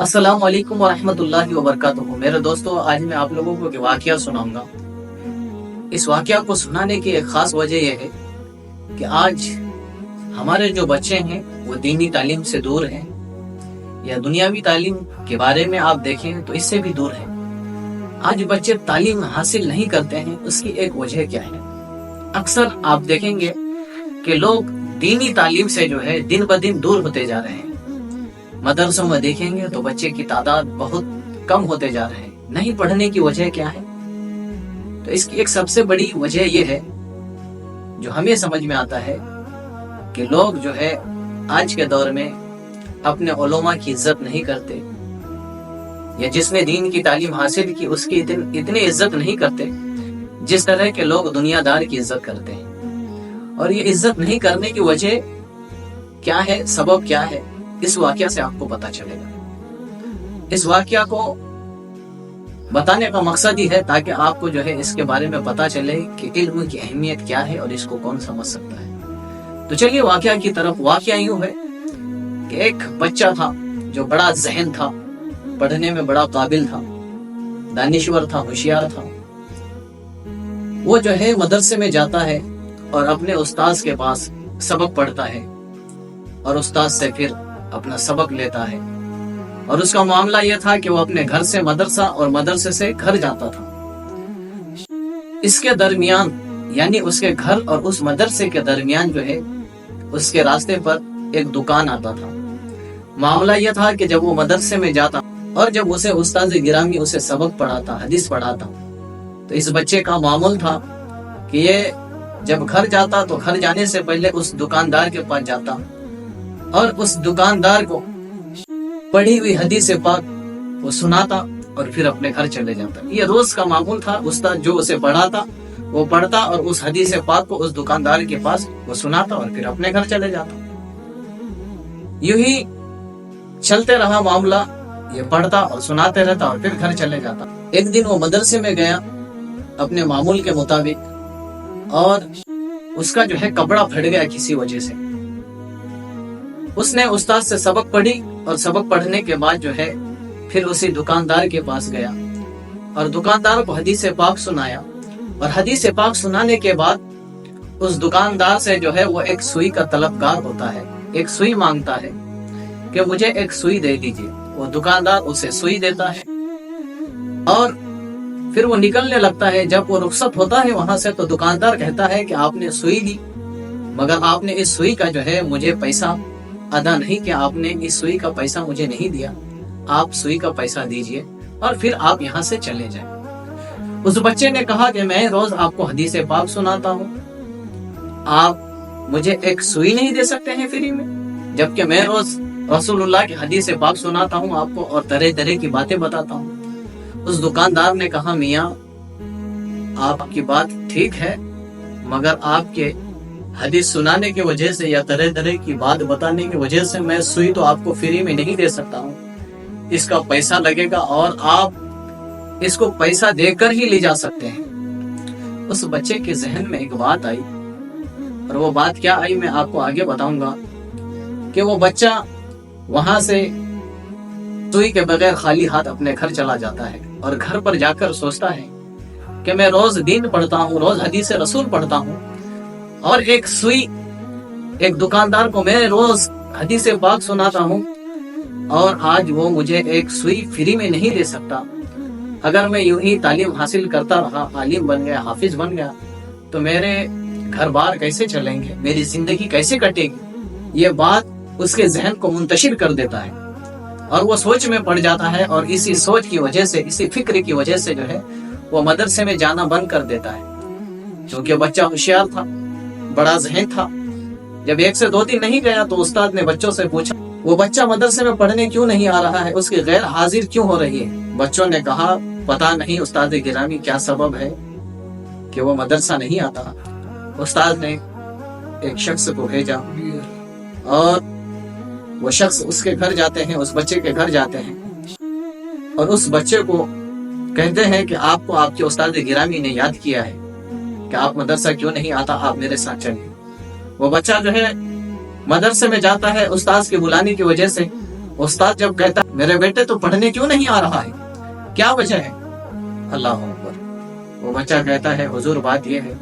अस्सलाम वालेकुम वरहमतुल्लाहि वबरकातुहू। मेरे दोस्तों, आज मैं आप लोगों को एक वाकया सुनाऊंगा। इस वाकया को सुनाने की एक खास वजह यह है कि आज हमारे जो बच्चे हैं वो दीनी तालीम से दूर हैं, या दुनियावी तालीम के बारे में आप देखें तो इससे भी दूर है। आज बच्चे तालीम हासिल नहीं करते हैं। उसकी एक वजह क्या है? अक्सर आप देखेंगे कि लोग दीनी तालीम से जो है दिन ब दिन दूर होते जा रहे हैं। मदरसों में देखेंगे तो बच्चे की तादाद बहुत कम होते जा रहे हैं। नहीं पढ़ने की वजह क्या है? तो इसकी एक सबसे बड़ी वजह यह है, जो हमें समझ में आता है, कि लोग जो है आज के दौर में अपने उलमा की इज्जत नहीं करते, या जिसने दीन की तालीम हासिल की उसकी इतनी इज्जत नहीं करते जिस तरह के लोग दुनियादार की इज्जत करते हैं। और ये इज्जत नहीं करने की वजह क्या है, सबब क्या है, इस वाकया से आपको पता चलेगा। इस वाकया को बताने का मकसद ही है ताकि आपको जो है इसके बारे में पता चले कि इल्म की अहमियत क्या है और इसको कौन समझ सकता है। तो चलिए वाकया की तरफ। वाकया यूं है कि एक बच्चा था जो बड़ा ज़हन था, पढ़ने में बड़ा काबिल था, दानिश्वर था, होशियार था। वो जो है मदरसे में जाता है और अपने उस्ताद के पास सबक पढ़ता है और उस्ताद से फिर अपना सबक लेता है। और उसका मामला यह था कि वो अपने घर से मदरसा और मदरसे से घर जाता था। इसके दरमियान, यानी उसके घर और उस मदरसे के दरमियान जो है उसके रास्ते पर एक दुकान आता था। मामला यह था कि जब वो मदरसे में जाता और जब उसे उस्ताद गिरामी उसे सबक पढ़ाता, हदीस पढ़ाता, तो इस बच्चे का मामूल था कि ये जब घर जाता तो घर जाने से पहले उस दुकानदार के पास जाता और उस दुकानदार को पढ़ी हुई हदीस पाक वो सुनाता और फिर अपने घर चले जाता। ये रोज का मामूल था। उस्ताद जो उसे पढ़ाता वो पढ़ता और उस हदीस पाक को उस दुकानदार के पास वो सुनाता और फिर अपने घर चले जाता। यूं ही चलते रहा मामला। ये पढ़ता और सुनाते रहता और फिर घर चले जाता। एक दिन वो मदरसे में गया अपने मामूल के मुताबिक, और उसका जो है कपड़ा फट गया किसी वजह से। उसने उस्ताद से सबक पढ़ी और सबक पढ़ने के बाद जो है फिर उसी दुकानदार के पास गया और दुकानदार को हदीस पाक सुनाया। और हदीस पाक सुनाने के बाद उस दुकानदार से जो है वो एक सुई का तलबगार होता है, एक सुई मांगता है कि मुझे एक सुई दे दीजिए। वो दुकानदार उसे सुई देता है और फिर वो निकलने लगता है। जब वो रुखसत होता है वहां से तो दुकानदार कहता है कि आपने सुई दी, मगर आपने इस सुई का जो है मुझे पैसा अदा नहीं किया, आपने इस सुई का पैसा मुझे नहीं दिया। आप सुई का पैसा दीजिए और फिर आप यहाँ से चले जाएं। उस बच्चे ने कहा कि मैं रोज आपको हदीस पाक सुनाता हूँ, आप मुझे एक सुई नहीं दे सकते हैं फ्री में, जबकि मैं रोज रसूलुल्लाह की हदीस पाक सुनाता हूँ आपको और तरह तरह की बातें बताता हूँ। उस दुकानदार ने कहा, मियाँ आपकी बात ठीक है, मगर आपके हदीस सुनाने की वजह से या तरह तरह की बात बताने की वजह से मैं सुई तो आपको फ्री में नहीं दे सकता हूँ, इसका पैसा लगेगा और आप इसको पैसा देकर ही ले जा सकते हैं। उस बच्चे के जहन में एक बात आई, और वो बात क्या आई मैं आपको आगे बताऊंगा। कि वो बच्चा वहां से सुई के बगैर खाली हाथ अपने घर चला जाता है और घर पर जाकर सोचता है कि मैं रोज दीन पढ़ता हूँ, रोज हदीस रसूल पढ़ता हूँ, और एक सुई, एक दुकानदार को मैं रोज हदीस पाक सुनाता हूँ और आज वो मुझे एक सुई फ्री में नहीं दे सकता। अगर मैं यूं ही तालीम हासिल करता रहा, आलिम बन गया, हाफिज बन गया, तो मेरे घर बार कैसे चलेंगे, मेरी जिंदगी कैसे कटेगी? ये बात उसके जहन को मुंतशिर कर देता है और वो सोच में पड़ जाता है। और इसी सोच की वजह से, इसी फिक्र की वजह से जो है वो मदरसे में जाना बंद कर देता है। क्योंकि बच्चा होशियार था, बड़ा ज़हन था। जब एक से दो दिन नहीं गया तो उस्ताद ने बच्चों से पूछा, वो बच्चा मदरसे में पढ़ने क्यों नहीं आ रहा है, उसकी गैर हाजिर क्यों हो रही है? बच्चों ने कहा, पता नहीं उस्ताद गिरामी क्या सबब है कि वो मदरसा नहीं आता। उस्ताद ने एक शख्स को भेजा और वो शख्स उसके घर जाते हैं, उस बच्चे के घर जाते हैं और उस बच्चे को कहते हैं कि आपको आपके उस्ताद गिरामी ने याद किया है कि आप मदरसा क्यों नहीं आता, आप मेरे साथ चलिए। वो बच्चा जो है मदरसे में जाता है उस्ताद के बुलाने की वजह से। उस्ताद जब कहता मेरे बेटे तो पढ़ने क्यों नहीं आ रहा है, क्या वजह है? अल्लाह अकबर। वो बच्चा कहता है, हुजूर बात यह है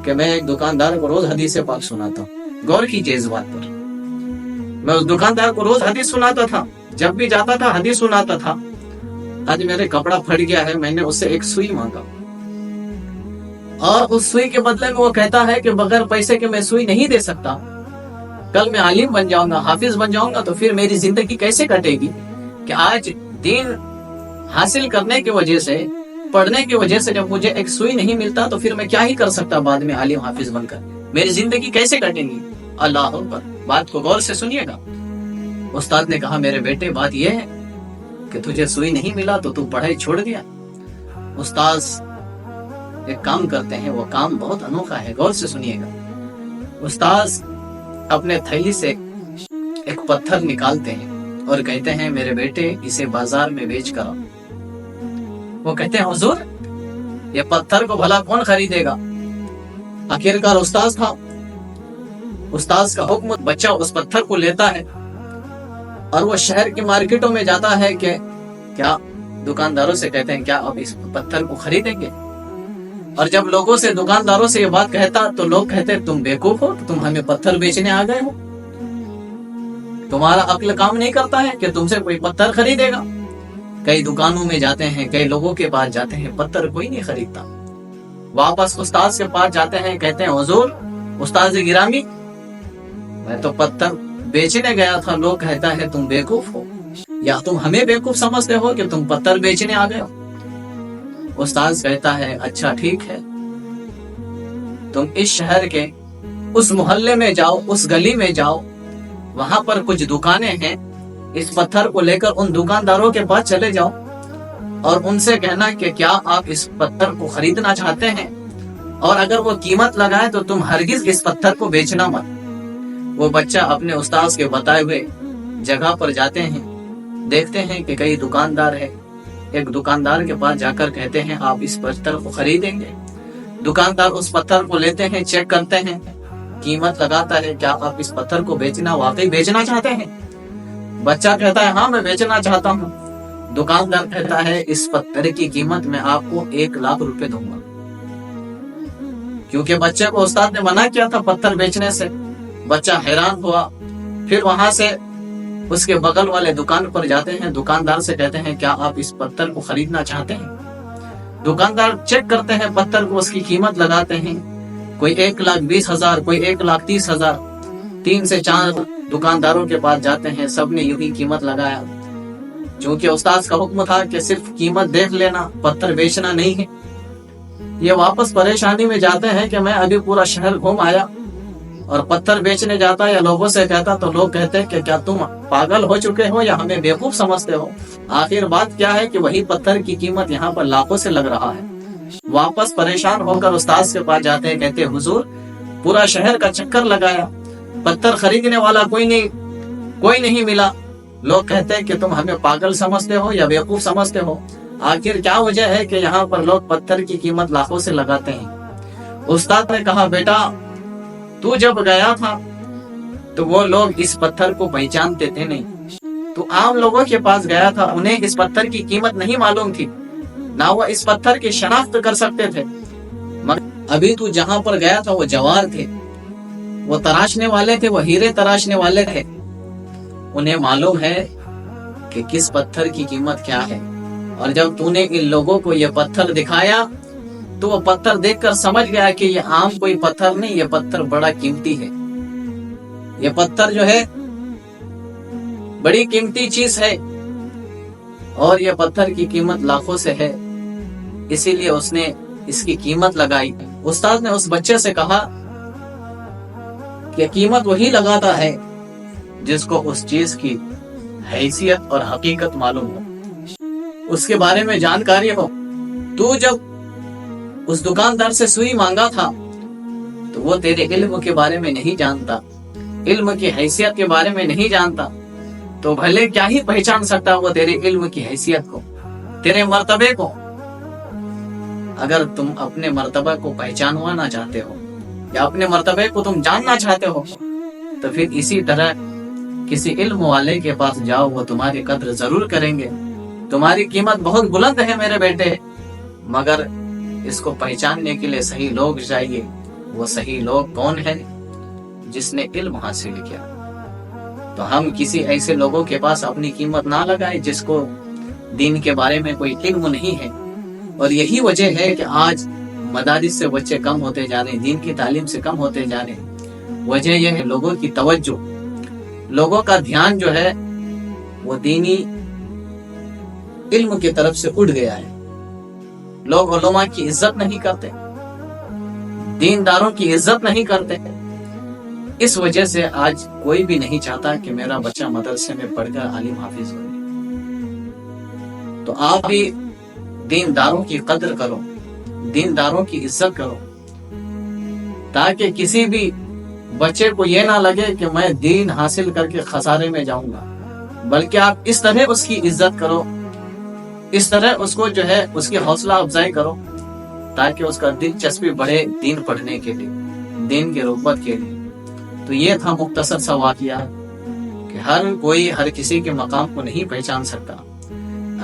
कि मैं एक दुकानदार को रोज हदीस पाक सुनाता हूँ। गौर कीजिए इस बात पर। मैं उस दुकानदार को रोज हदीस सुनाता था, जब भी जाता था हदीस सुनाता था। आज मेरे कपड़ा फट गया है, मैंने उससे एक सुई मांगा और उस सुई के बदले में वो कहता है कि बगैर पैसे के मैं सुई नहीं दे सकता। कल मैं आलिम बन जाऊंगा, हाफिज बन जाऊंगा, तो फिर मेरी जिंदगी कैसे कटेगी? कि आज दीन हासिल करने की वजह से, पढ़ने की वजह से जब मुझे एक सुई नहीं मिलता तो फिर मैं क्या ही कर सकता बाद में आलिम हाफिज बनकर? मेरी जिंदगी कैसे कटेगी? अल्लाह अकबर। बात को गौर से सुनिएगा। उस्ताद ने कहा, मेरे बेटे बात यह है कि तुझे सुई नहीं मिला तो तू पढ़ाई छोड़ दिया। उस्ताद एक काम करते हैं, वो काम बहुत अनोखा है, गौर से सुनिएगा। उस्ताद अपने थैली से एक पत्थर निकालते हैं और कहते हैं, मेरे बेटे इसे बाजार में बेच कर आओ। वो कहते हैं, हुजूर ये पत्थर को भला कौन खरीदेगा? आखिरकार उस्ताद था, उस्ताद का हुक्म। बच्चा उस पत्थर को लेता है और वो शहर की मार्केटों में जाता है कि क्या दुकानदारों से कहते हैं, क्या आप इस पत्थर को खरीदेंगे? और जब लोगों से, दुकानदारों से ये बात कहता तो लोग कहते, तुम बेवकूफ हो, तुम हमें पत्थर बेचने आ गए हो, तुम्हारा अक्ल काम नहीं करता है कि तुमसे कोई पत्थर खरीदेगा। कई दुकानों में जाते हैं, कई लोगों के पास जाते हैं, पत्थर कोई नहीं खरीदता। वापस उस्ताद के पास जाते हैं, कहते हैं, हुजूर उस्ताद गिरामी मैं तो पत्थर बेचने गया था, लोग कहता है तुम बेवकूफ हो, या तुम हमें बेवकूफ समझते हो कि तुम पत्थर बेचने आ गए हो। उस्ताद कहता है, अच्छा ठीक है, तुम इस शहर के उस मोहल्ले में जाओ, उस गली में जाओ, वहां पर कुछ दुकानें हैं, इस पत्थर को लेकर उन दुकानदारों के पास चले जाओ और उनसे कहना कि क्या आप इस पत्थर को खरीदना चाहते हैं, और अगर वो कीमत लगाए तो तुम हरगिज इस पत्थर को बेचना मत। वो बच्चा अपने उस्ताद के बताए हुए जगह पर जाते हैं, देखते हैं कि कई दुकानदार है। एक दुकानदार के पास जाकर कहते हैं, आप इस पत्थर को खरीदेंगे? दुकानदार उस पत्थर को लेते हैं, चेक करते हैं, कीमत लगाता है, क्या आप इस पत्थर को बेचना वाकई बेचना चाहते हैं? बच्चा कहता है, हाँ मैं बेचना चाहता हूँ। दुकानदार कहता है, इस पत्थर की कीमत मैं आपको 1 लाख रुपए दूंगा। क्योंकि बच्चे को उस्ताद ने मना किया था पत्थर बेचने से। बच्चा हैरान हुआ। फिर वहां से उसके बगल वाले दुकान पर जाते हैं, दुकानदार से कहते हैं, क्या आप इस पत्थर को खरीदना चाहते हैं? दुकानदार चेक करते हैं पत्थर को, उसकी कीमत लगाते हैं, कोई 1,20,000, कोई 1,30,000। 3 से 4 दुकानदारों के पास जाते हैं, सबने यूं ही कीमत लगाया। क्योंकि उस्ताद का हुक्म था कि सिर्फ कीमत देख लेना, पत्थर बेचना नहीं है। ये वापस परेशानी में जाते हैं कि मैं अभी पूरा शहर घूम आया और पत्थर बेचने जाता या लोगों से कहता तो लोग कहते हैं कि क्या तुम पागल हो चुके हो या हमें बेवकूफ समझते हो? आखिर बात क्या है कि वही पत्थर की कीमत यहाँ पर लाखों से लग रहा है। वापस परेशान होकर उस्ताद के पास जाते हैं, कहते हैं, हुजूर पूरा शहर का चक्कर लगाया, पत्थर खरीदने वाला कोई नहीं मिला। लोग कहते हैं कि तुम हमें पागल समझते हो या बेवकूफ समझते हो। आखिर क्या वजह है कि यहाँ पर लोग पत्थर की कीमत लाखों से लगाते हैं? उस्ताद ने कहा, बेटा तू जब गया था तो वो लोग इस पत्थर को पहचानते थे नहीं। तू आम लोगों के पास गया था, उन्हें इस पत्थर की कीमत नहीं मालूम थी, ना वो इस पत्थर की शनाख्त कर सकते थे। मगर अभी तू जहाँ पर गया था वो जवार थे, वो तराशने वाले थे, वो हीरे तराशने वाले थे। उन्हें मालूम है कि किस पत्थर की कीमत क्या है। और जब तूने इन लोगों को ये पत्थर दिखाया तो वो पत्थर देखकर समझ गया कि ये आम कोई पत्थर नहीं, ये पत्थर बड़ा कीमती है। ये पत्थर जो है बड़ी कीमती चीज है और ये पत्थर की कीमत लाखों से है, इसीलिए उसने इसकी कीमत लगाई। उस्ताद ने उस बच्चे से कहा कि कीमत वही लगाता है जिसको उस चीज की हैसियत और हकीकत मालूम हो, उसके बारे में जानकारी हो। तू जब उस दुकानदार से सुई मांगा था तो वो तेरे इल्म के बारे में नहीं जानता, इल्म की हैसियत के बारे में नहीं जानता, तो भले क्या ही पहचान सकता वो तेरे इल्म की हैसियत को, तेरे मर्तबे को। अगर तुम अपने मर्तबा को पहचानवाना चाहते हो या अपने मर्तबे को तुम जानना चाहते हो तो फिर इसी तरह کسی علم والے کے پاس جاؤ، وہ تمہاری قدر ضرور کریں گے. تمہاری قیمت بہت بلند ہے میرے بیٹے، مگر اس کو پہچاننے کے لیے صحیح لوگ چاہیے. وہ صحیح لوگ کون ہیں؟ جس نے علم حاصل کیا. تو ہم کسی ایسے لوگوں کے پاس اپنی قیمت نہ لگائیں جس کو دین کے بارے میں کوئی علم نہیں ہے. اور یہی وجہ ہے کہ آج مدارس سے بچے کم ہوتے جا رہے ہیں، دین کی تعلیم سے کم ہوتے جا رہے ہیں. وجہ یہ ہے لوگوں کی توجہ، لوگوں کا دھیان جو ہے وہ دینی علم کی طرف سے اٹھ گیا ہے. لوگ علماء کی عزت نہیں کرتے، دینداروں کی عزت نہیں کرتے. اس وجہ سے آج کوئی بھی نہیں چاہتا کہ میرا بچہ مدرسے میں پڑھ کر عالم حافظ ہو. تو آپ بھی دینداروں کی قدر کرو، دینداروں کی عزت کرو، تاکہ کسی بھی بچے کو یہ نہ لگے کہ میں دین حاصل کر کے خسارے میں جاؤں گا، بلکہ آپ اس طرح اس کی عزت کرو، اس طرح اس کو جو ہے اس کی حوصلہ افزائی کرو، تاکہ اس کا دلچسپی بڑھے دین پڑھنے کے لیے، دین کی رغبت کے لیے. تو یہ تھا مختصر سا واقعہ کہ ہر کوئی ہر کسی کے مقام کو نہیں پہچان سکتا.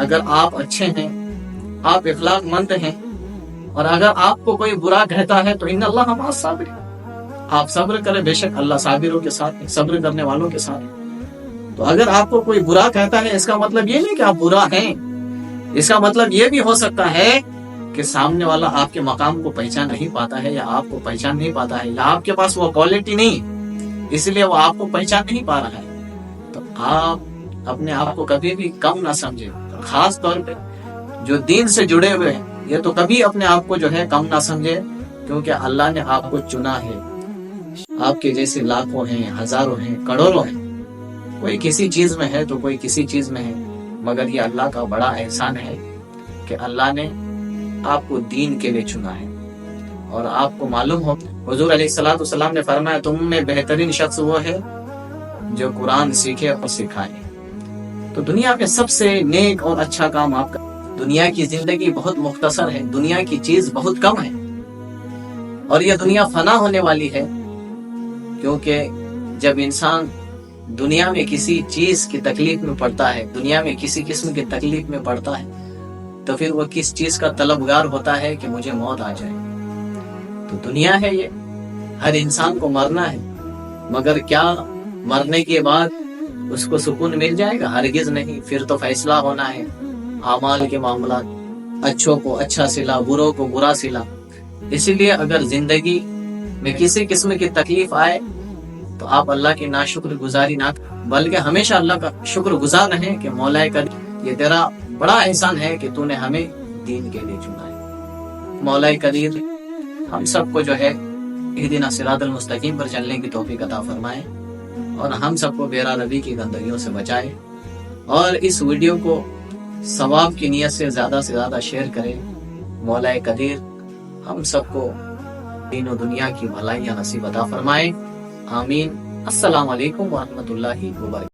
اگر آپ اچھے ہیں، آپ اخلاق مند ہیں، اور اگر آپ کو کوئی برا کہتا ہے تو ان اللہ مع الصابرین، آپ صبر کریں، بے شک اللہ صابروں کے ساتھ، صبر کرنے والوں کے ساتھ. تو اگر آپ کو کوئی برا کہتا ہے، اس کا مطلب یہ نہیں کہ آپ برا ہیں، اس کا مطلب یہ بھی ہو سکتا ہے کہ سامنے والا آپ کے مقام کو پہچان نہیں پاتا ہے، یا آپ کو پہچان نہیں پاتا ہے، یا آپ کے پاس وہ کوالٹی نہیں، اس لیے وہ آپ کو پہچان نہیں پا رہا ہے. تو آپ اپنے آپ کو کبھی بھی کم نہ سمجھیں. خاص طور پہ جو دین سے جڑے ہوئے ہیں، یہ تو کبھی اپنے آپ کو جو ہے کم نہ سمجھے، کیونکہ اللہ نے آپ کو چنا ہے. آپ کے جیسے لاکھوں ہیں، ہزاروں ہیں، کروڑوں ہیں. کوئی کسی چیز میں ہے تو کوئی کسی چیز میں ہے، مگر یہ اللہ کا بڑا احسان ہے کہ اللہ نے آپ کو دین کے لیے چنا ہے. اور آپ کو معلوم ہو، حضور علیہ الصلوۃ والسلام نے فرمایا تم میں بہترین شخص وہ ہے جو قرآن سیکھے اور سکھائے. تو دنیا میں سب سے نیک اور اچھا کام آپ کا. دنیا کی زندگی بہت مختصر ہے، دنیا کی چیز بہت کم ہے، اور یہ دنیا فنا ہونے والی ہے. کیونکہ جب انسان دنیا میں کسی چیز کی تکلیف میں پڑتا ہے، دنیا میں کسی قسم کی تکلیف میں پڑتا ہے، تو پھر وہ کس چیز کا طلبگار ہوتا ہے کہ مجھے موت آ جائے. تو دنیا ہے یہ، ہر انسان کو مرنا ہے، مگر کیا مرنے کے بعد اس کو سکون مل جائے گا؟ ہرگز نہیں. پھر تو فیصلہ ہونا ہے اعمال کے معاملات، اچھوں کو اچھا صلہ، بروں کو برا صلہ. اسی لیے اگر زندگی میں کسی قسم کی تکلیف آئے تو آپ اللہ کی ناشکر گزاری نہ کریں، بلکہ ہمیشہ اللہ کا شکر گزار رہیں کہ مولا کریم یہ تیرا بڑا احسان ہے کہ تو نے ہمیں دین کے لیے چنا ہے. مولا کریم ہم سب کو جو ہے اہدنا صراط المستقیم پر چلنے کی توفیق عطا فرمائے، اور ہم سب کو بیرا روی کی گندگیوں سے بچائے. اور اس ویڈیو کو ثواب کی نیت سے زیادہ شیئر کریں. مولا قدیر ہم سب کو دین و دنیا کی بھلائیاں نصیب عطا فرمائے. آمین. السلام علیکم ورحمۃ اللہ وبرکاتہ.